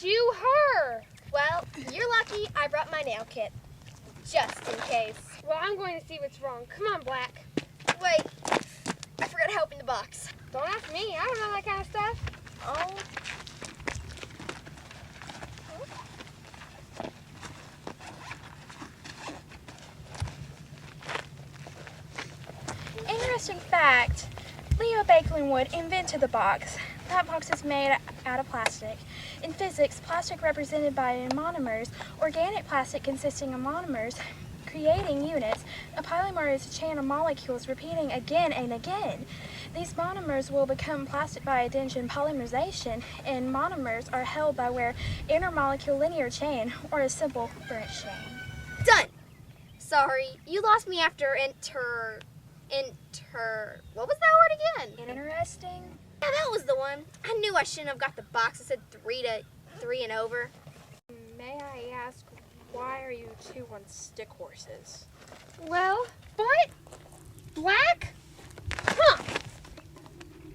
you her? Well, you're lucky I brought my nail kit. Just in case. Well, I'm going to see what's wrong. Come on, Black. Wait, I forgot to open the box. Don't ask me. I don't know that kind of stuff. Oh. Interesting fact, Leo Bakelandwood invented the box. That box is made out of plastic. In physics, plastic represented by monomers, organic plastic consisting of monomers, creating units. A polymer is a chain of molecules repeating again and again. These monomers will become plastic by addition polymerization, and monomers are held by their intermolecular linear chain, or a simple branch chain. Done. Sorry, you lost me after what was that word again? Interesting. Yeah, that was the one. I knew I shouldn't have got the box that said 3 and over. May I ask, why are you two on stick horses? Well, What? Black? Huh.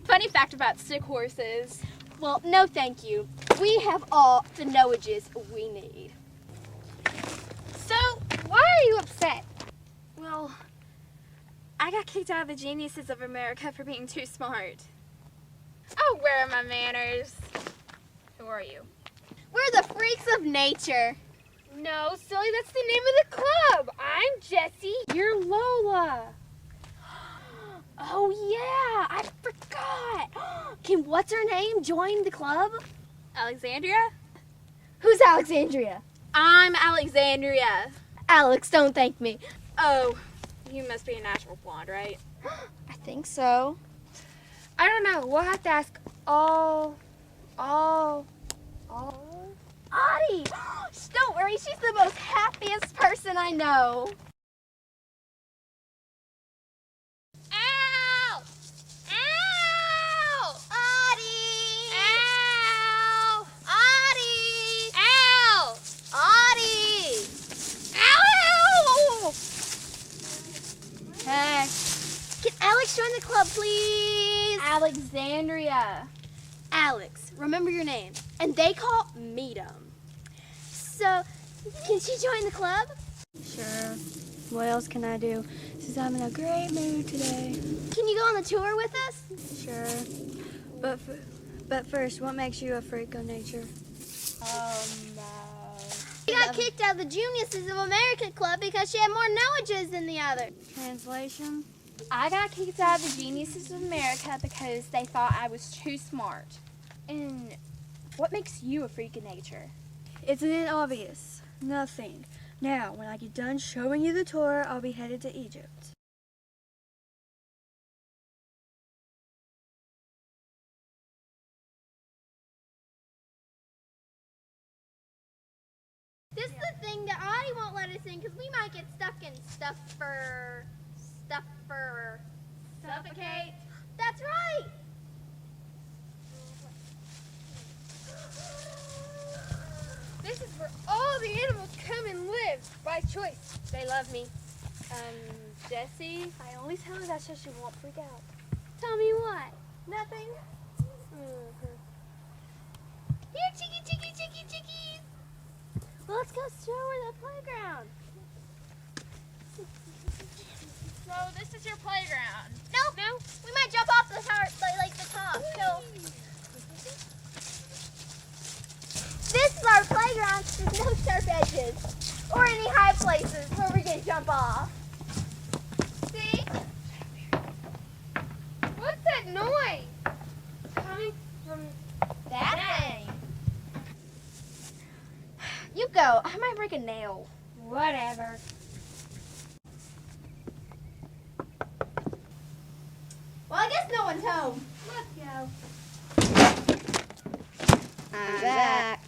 Funny fact about stick horses. well, no thank you. We have all the knowledges we need. So, why are you upset? Well, I got kicked out of the Geniuses of America for being too smart. Oh, where are my manners? Who are you? We're the freaks of nature. No, silly, that's the name of the club. I'm Jessie. You're Lola. Oh yeah, I forgot. Can what's her name join the club? Alexandria? Who's Alexandria? I'm Alexandria. Alex, don't thank me. Oh, you must be a natural blonde, right? I think so. I don't know. We'll have to ask all. Audie! Don't worry, she's the most happiest person I know. Ow! Ow! Audie! Ow! Audie! Ow! Audie! Ow! Hey. Can Alex join the club, please? Alexandria. Alex, remember your name. And they call me dumb. So, can she join the club? Sure. What else can I do? Since I'm in a great mood today. Can you go on the tour with us? Sure. But first, what makes you a freak of nature? She got kicked out of the Geniuses of America club because she had more knowledges than the other. Translation? I got kicked out of the Geniuses of America because they thought I was too smart. And what makes you a freak of nature? Isn't it obvious? Nothing. Now, when I get done showing you the tour, I'll be headed to Egypt. This is the thing that Audie won't let us in because we might get stuck in suffocate. That's right. This is where all the animals come and live by choice. They love me. Jessie? I only tell her that so she won't freak out. Tell me what? Nothing. Here, chickies. Well, let's go show her the playground. So this is your playground. No, we might jump off the tower, like the top. So this is our playground. There's no sharp edges or any high places where we can jump off. See? What's that noise? Coming from That thing. You go. I might break a nail. whatever. Well, I guess no one's home. Let's go. I'm back.